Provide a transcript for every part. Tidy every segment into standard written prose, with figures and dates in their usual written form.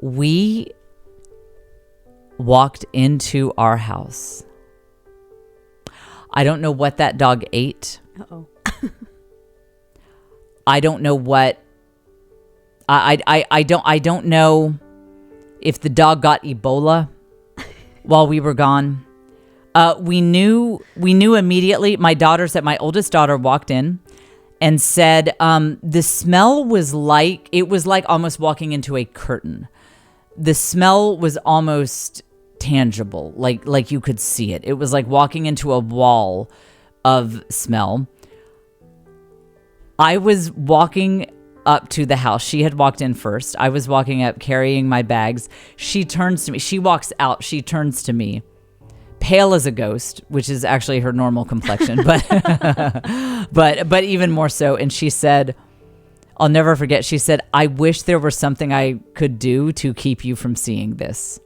We walked into our house. I don't know what that dog ate. Uh-oh. I don't know what I don't know if the dog got Ebola while we were gone. We knew immediately. My oldest daughter walked in and said, the smell was like almost walking into a curtain. The smell was almost tangible, like you could see it. It was like walking into a wall of smell. I was walking up to the house. She had walked in first. I was walking up carrying my bags. She turns to me. She walks out. She turns to me, pale as a ghost, which is actually her normal complexion, but even more so. And she said, I'll never forget. She said, "I wish there was something I could do to keep you from seeing this."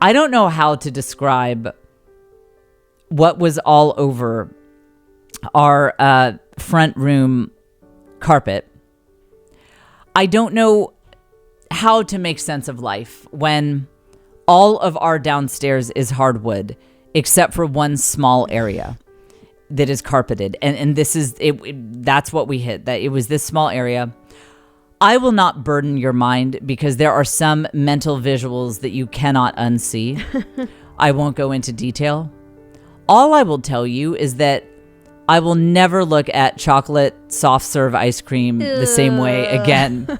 I don't know how to describe what was all over our front room carpet. I don't know how to make sense of life when all of our downstairs is hardwood, except for one small area that is carpeted. And this is it. That's what we hit, that it was this small area. I will not burden your mind because there are some mental visuals that you cannot unsee. I won't go into detail. All I will tell you is that I will never look at chocolate soft serve ice cream the same way again.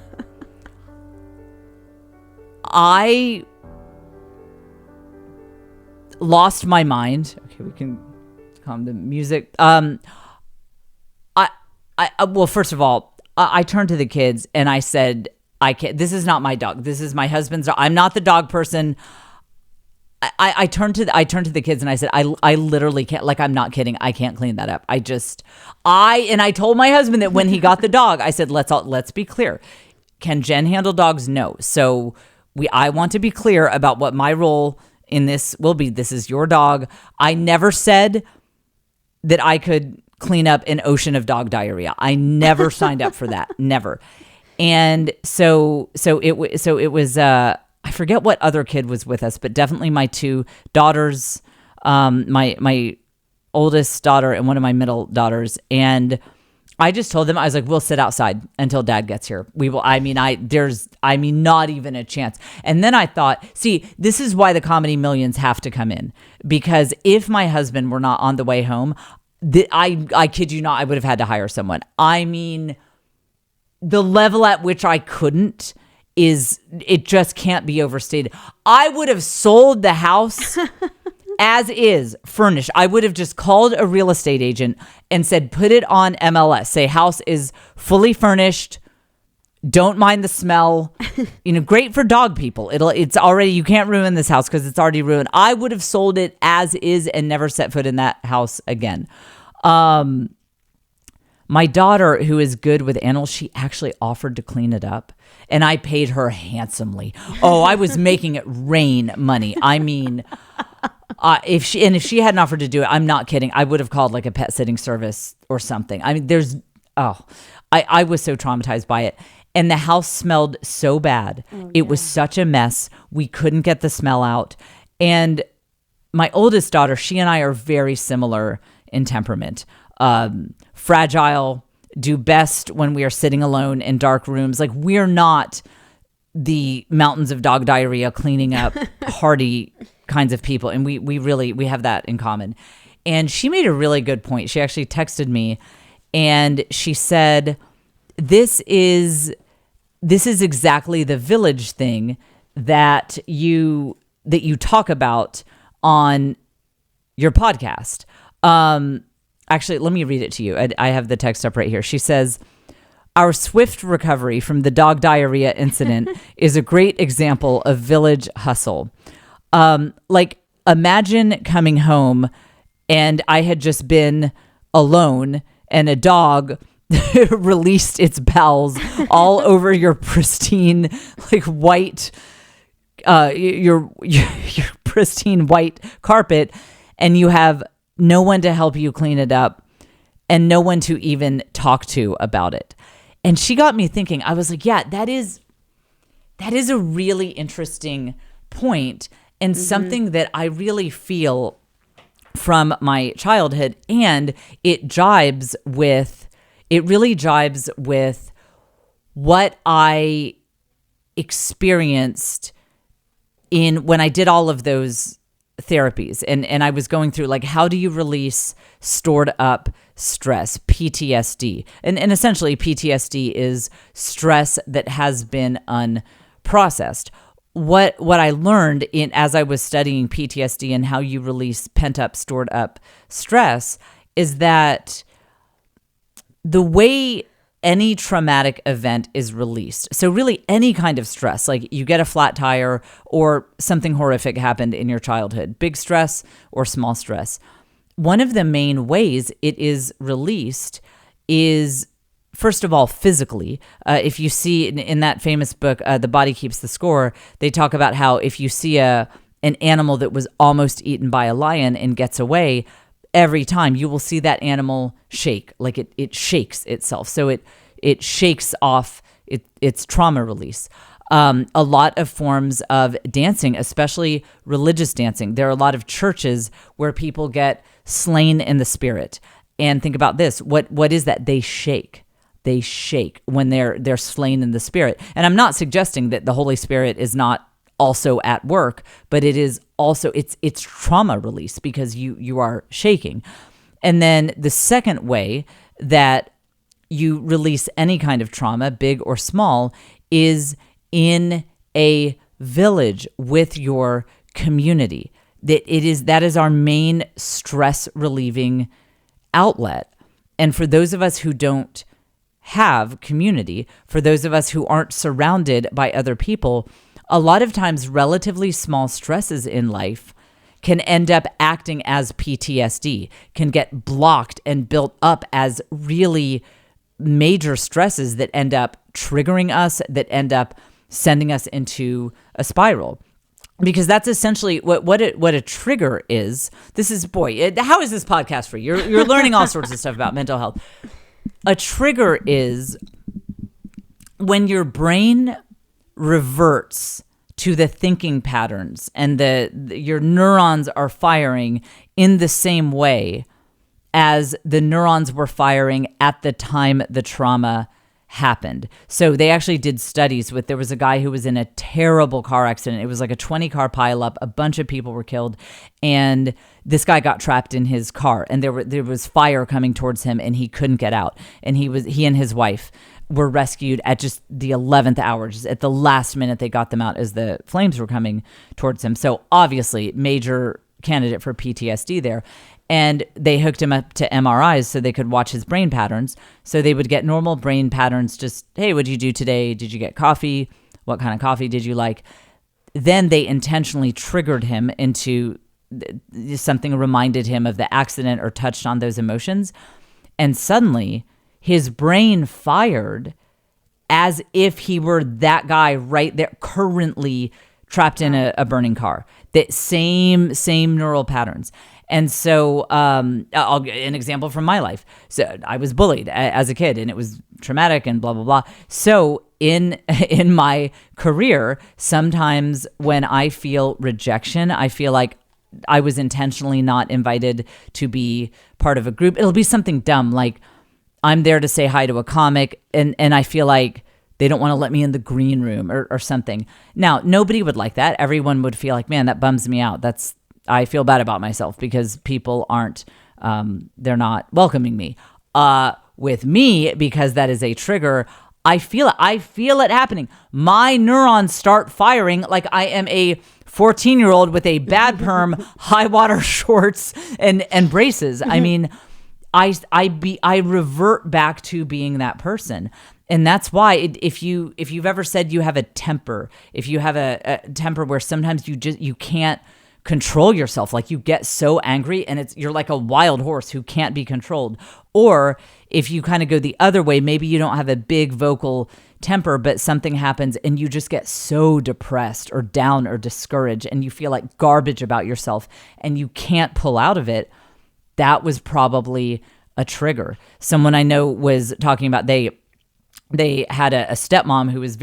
I lost my mind. Okay, we can calm the music. Well, first of all, I turned to the kids and I said, "I can't. This is not my dog. This is my husband's dog. I'm not the dog person." I turned to the kids and I said, I literally can't, like, I'm not kidding. I can't clean that up. I told my husband that when he got the dog, I said, let's be clear. Can Jen handle dogs? No. So I want to be clear about what my role in this will be. This is your dog. I never said that I could clean up an ocean of dog diarrhea. I never signed up for that. Never. And so it was, I forget what other kid was with us, but definitely my two daughters, my oldest daughter and one of my middle daughters. And I just told them, I was like, we'll sit outside until dad gets here. We will. Not even a chance. And then I thought, see, this is why the Comedy Millions have to come in, because if my husband were not on the way home, I kid you not, I would have had to hire someone. I mean, the level at which I couldn't it just can't be overstated. I would have sold the house as is, furnished. I would have just called a real estate agent and said, put it on MLS. Say, house is fully furnished. Don't mind the smell. Great for dog people. It's already, you can't ruin this house because it's already ruined. I would have sold it as is and never set foot in that house again. My daughter, who is good with animals, she actually offered to clean it up, and I paid her handsomely. Oh, I was making it rain money. I mean, if she hadn't offered to do it, I'm not kidding, I would have called like a pet sitting service or something. I mean, I was so traumatized by it. And the house smelled so bad. It was such a mess. We couldn't get the smell out. And my oldest daughter, she and I are very similar in temperament. Fragile, do best when we are sitting alone in dark rooms. Like, we're not the mountains of dog diarrhea cleaning up hardy kinds of people. And we have that in common. And she made a really good point. She actually texted me and she said, this is exactly the village thing that you talk about on your podcast. Actually, let me read it to you. I have the text up right here. She says, our swift recovery from the dog diarrhea incident is a great example of village hustle. Like, imagine coming home and I had just been alone and a dog released its bowels all over your pristine, like, white, your pristine white carpet, and you have no one to help you clean it up and no one to even talk to about it. And she got me thinking. I was like, yeah, That is a really interesting point, and something that I really feel from my childhood, and it really jibes with what I experienced when I did all of those therapies, and I was going through, like, how do you release stored up stress, PTSD? And essentially PTSD is stress that has been unprocessed. What I learned as I was studying PTSD and how you release pent up, stored up stress is that the way any traumatic event is released, so really any kind of stress, like you get a flat tire or something horrific happened in your childhood, big stress or small stress, one of the main ways it is released is, first of all, physically. If you see in that famous book, The Body Keeps the Score, they talk about how if you see an animal that was almost eaten by a lion and gets away, every time you will see that animal shake, like it shakes itself. So it shakes off its trauma release. A lot of forms of dancing, especially religious dancing. There are a lot of churches where people get slain in the spirit. And think about this. What is that? They shake. They shake when they're slain in the spirit. And I'm not suggesting that the Holy Spirit is not also at work, but it is also, it's trauma release because you are shaking. And then the second way that you release any kind of trauma, big or small, is in a village with your community. That is our main stress relieving outlet. And for those of us who don't have community, for those of us who aren't surrounded by other people, a lot of times relatively small stresses in life can end up acting as PTSD, can get blocked and built up as really major stresses that end up triggering us, that end up sending us into a spiral. Because that's essentially what a trigger is. This is, how is this podcast for you? You're learning all sorts of stuff about mental health. A trigger is when your brain reverts to the thinking patterns and your neurons are firing in the same way as the neurons were firing at the time the trauma happened. So they actually did studies there was a guy who was in a terrible car accident. It was like a 20-car pileup. A bunch of people were killed, and this guy got trapped in his car, and there was fire coming towards him, and he couldn't get out. And he and his wife were rescued at just the 11th hour, just at the last minute they got them out as the flames were coming towards him. So obviously major candidate for PTSD there. And they hooked him up to MRIs so they could watch his brain patterns. So they would get normal brain patterns, just, hey, what'd you do today? Did you get coffee? What kind of coffee did you like? Then they intentionally triggered him into something, reminded him of the accident or touched on those emotions. And suddenly his brain fired as if he were that guy right there, currently trapped in a burning car. That same neural patterns. And so I'll give an example from my life. So I was bullied as a kid, and it was traumatic and blah, blah, blah. So in my career, sometimes when I feel rejection, I feel like I was intentionally not invited to be part of a group. It'll be something dumb, like I'm there to say hi to a comic, and I feel like they don't want to let me in the green room or something. Now, nobody would like that. Everyone would feel like, man, that bums me out. I feel bad about myself because people aren't, they're not welcoming me. With me, because that is a trigger, I feel it happening. My neurons start firing like I am a 14-year-old with a bad perm, high water shorts and braces. I mean, I revert back to being that person. And that's why if you've ever said you have a temper, if you have a temper where sometimes you can't control yourself, like you get so angry and you're like a wild horse who can't be controlled. Or if you kind of go the other way, maybe you don't have a big vocal temper, but something happens and you just get so depressed or down or discouraged and you feel like garbage about yourself and you can't pull out of it. That was probably a trigger. Someone I know was talking about, they had a stepmom who was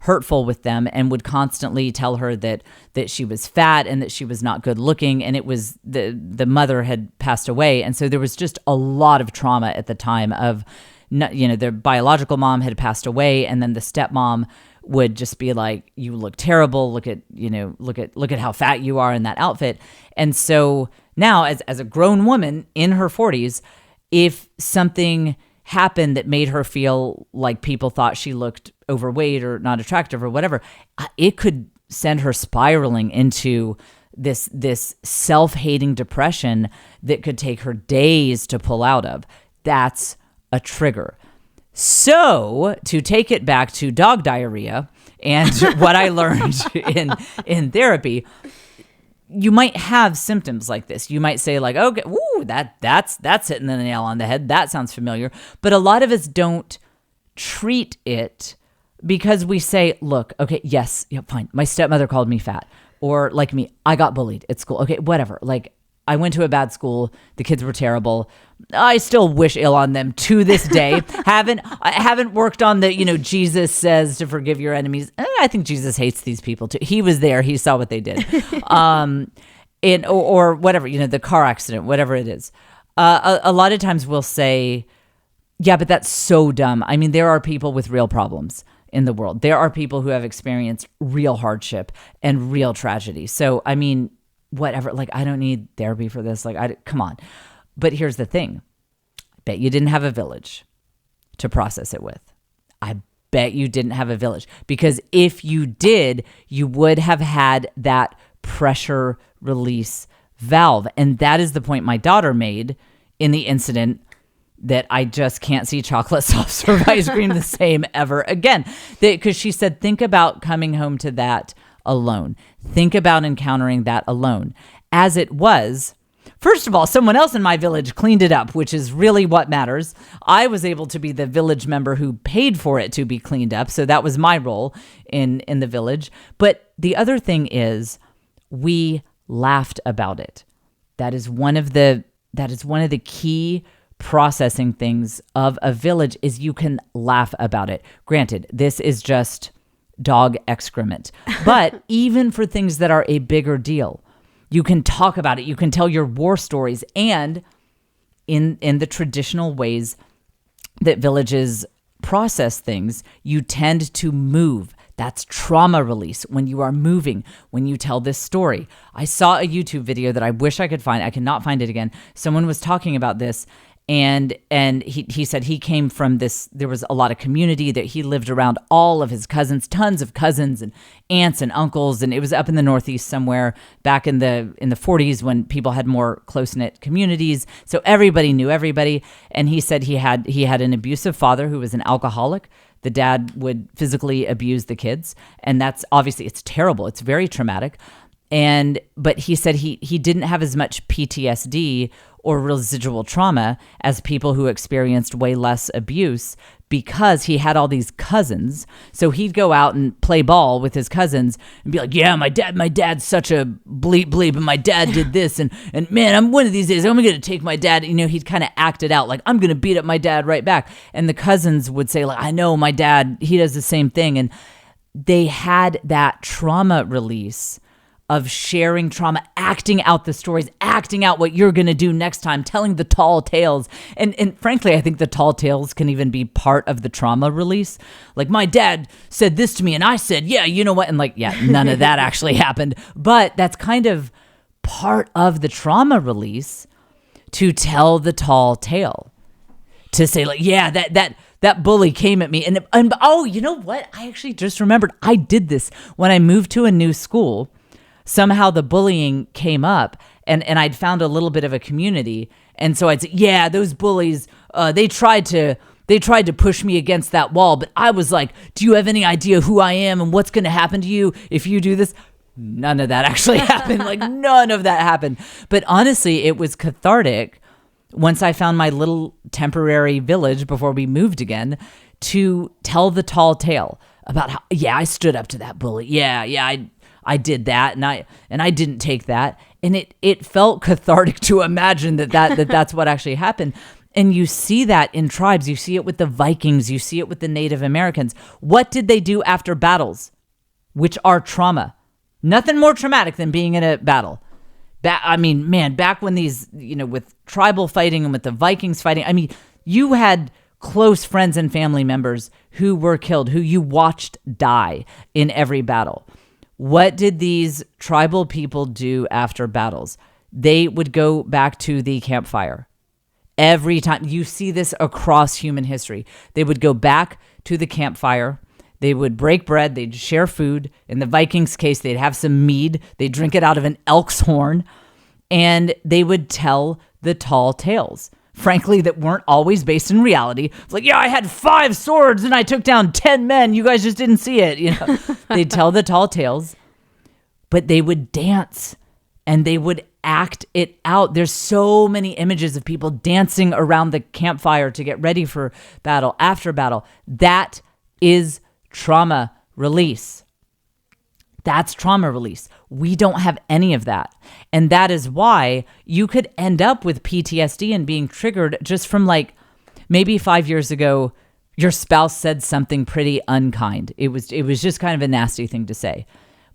hurtful with them and would constantly tell her that she was fat and that she was not good looking. And it was the mother had passed away. And so there was just a lot of trauma at the time of, their biological mom had passed away. And then the stepmom would just be like, you look terrible. Look at how fat you are in that outfit. And so now as a grown woman in her 40s, if something happened that made her feel like people thought she looked overweight or not attractive or whatever, it could send her spiraling into this self-hating depression that could take her days to pull out of. That's a trigger. So to take it back to dog diarrhea and what I learned in therapy, you might have symptoms like this. You might say like, okay, woo, that's hitting the nail on the head. That sounds familiar. But a lot of us don't treat it because we say, look, okay, yes, yeah, fine. My stepmother called me fat. Or like me, I got bullied at school. Okay, whatever. Like I went to a bad school. The kids were terrible. I still wish ill on them to this day. I haven't worked on the, Jesus says to forgive your enemies. I think Jesus hates these people too. He was there. He saw what they did. Or whatever, the car accident, whatever it is. A lot of times we'll say, yeah, but that's so dumb. I mean, there are people with real problems in the world. There are people who have experienced real hardship and real tragedy. So, I mean, whatever, like, I don't need therapy for this. Like, come on. But here's the thing. I bet you didn't have a village to process it with. I bet you didn't have a village, because if you did, you would have had that pressure release valve. And that is the point my daughter made in the incident that I just can't see chocolate soft serve ice cream the same ever again. Because she said, think about coming home to that alone. Think about encountering that alone. As it was, first of all, someone else in my village cleaned it up, which is really what matters. I was able to be the village member who paid for it to be cleaned up. So that was my role in the village. But the other thing is, we laughed about it. That is one of the key processing things of a village, is you can laugh about it. Granted, this is just dog excrement. But even for things that are a bigger deal, you can talk about it. You can tell your war stories. And in the traditional ways that villages process things, you tend to move. That's trauma release. When you are moving, when you tell this story. I saw a YouTube video that I wish I could find. I cannot find it again. Someone was talking about this. And he said he came from this, there was a lot of community, that he lived around all of his cousins, tons of cousins and aunts and uncles. And it was up in the Northeast somewhere back in the 40s when people had more close-knit communities. So everybody knew everybody. And he said he had an abusive father who was an alcoholic. The dad would physically abuse the kids. And that's obviously, it's terrible. It's very traumatic. But he said he didn't have as much PTSD or residual trauma as people who experienced way less abuse, because he had all these cousins. So he'd go out and play ball with his cousins and be like, yeah, my dad's such a bleep, and my dad did this. And man, I'm one of these days, I'm going to take my dad. He'd kind of act it out like, I'm going to beat up my dad right back. And the cousins would say like, I know my dad, he does the same thing. And they had that trauma release of sharing trauma, acting out the stories, acting out what you're going to do next time, telling the tall tales. And frankly, I think the tall tales can even be part of the trauma release. Like, my dad said this to me and I said, yeah, you know what? And like, yeah, none of that actually happened. But that's kind of part of the trauma release, to tell the tall tale, to say like, yeah, that bully came at me. And oh, you know what? I actually just remembered I did this when I moved to a new school. Somehow the bullying came up, and I'd found a little bit of a community. And so I'd say, yeah, those bullies, they tried to push me against that wall. But I was like, do you have any idea who I am and what's going to happen to you if you do this? None of that actually happened. Like, none of that happened. But honestly, it was cathartic once I found my little temporary village before we moved again, to tell the tall tale about how, yeah, I stood up to that bully. Yeah, I did that, and I didn't take that. And it felt cathartic to imagine that's what actually happened. And you see that in tribes. You see it with the Vikings. You see it with the Native Americans. What did they do after battles, which are trauma? Nothing more traumatic than being in a battle. I mean, man, back when these, with tribal fighting and with the Vikings fighting, I mean, you had close friends and family members who were killed, who you watched die in every battle. What did these tribal people do after battles? They would go back to the campfire. Every time. You see this across human history. They would go back to the campfire. They would break bread. They'd share food. In the Vikings' case, they'd have some mead. They'd drink it out of an elk's horn. And they would tell the tall tales, frankly, that weren't always based in reality. It's like, yeah, I had 5 swords and I took down 10 men. You guys just didn't see it. They'd tell the tall tales, but they would dance and they would act it out. There's so many images of people dancing around the campfire to get ready for battle, after battle. That is trauma release. That's trauma release. We don't have any of that. And that is why you could end up with PTSD and being triggered just from maybe 5 years ago, your spouse said something pretty unkind. It was just kind of a nasty thing to say.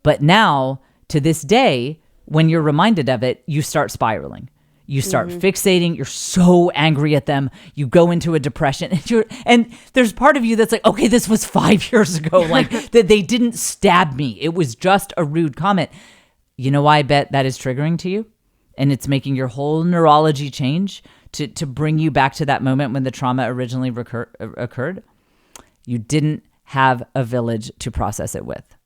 But now, to this day, when you're reminded of it, you start spiraling. You start fixating. You're so angry at them. You go into a depression, and there's part of you that's like, okay, this was 5 years ago. That they didn't stab me. It was just a rude comment. You know why I bet that is triggering to you, and it's making your whole neurology change to bring you back to that moment when the trauma originally occurred. You didn't have a village to process it with.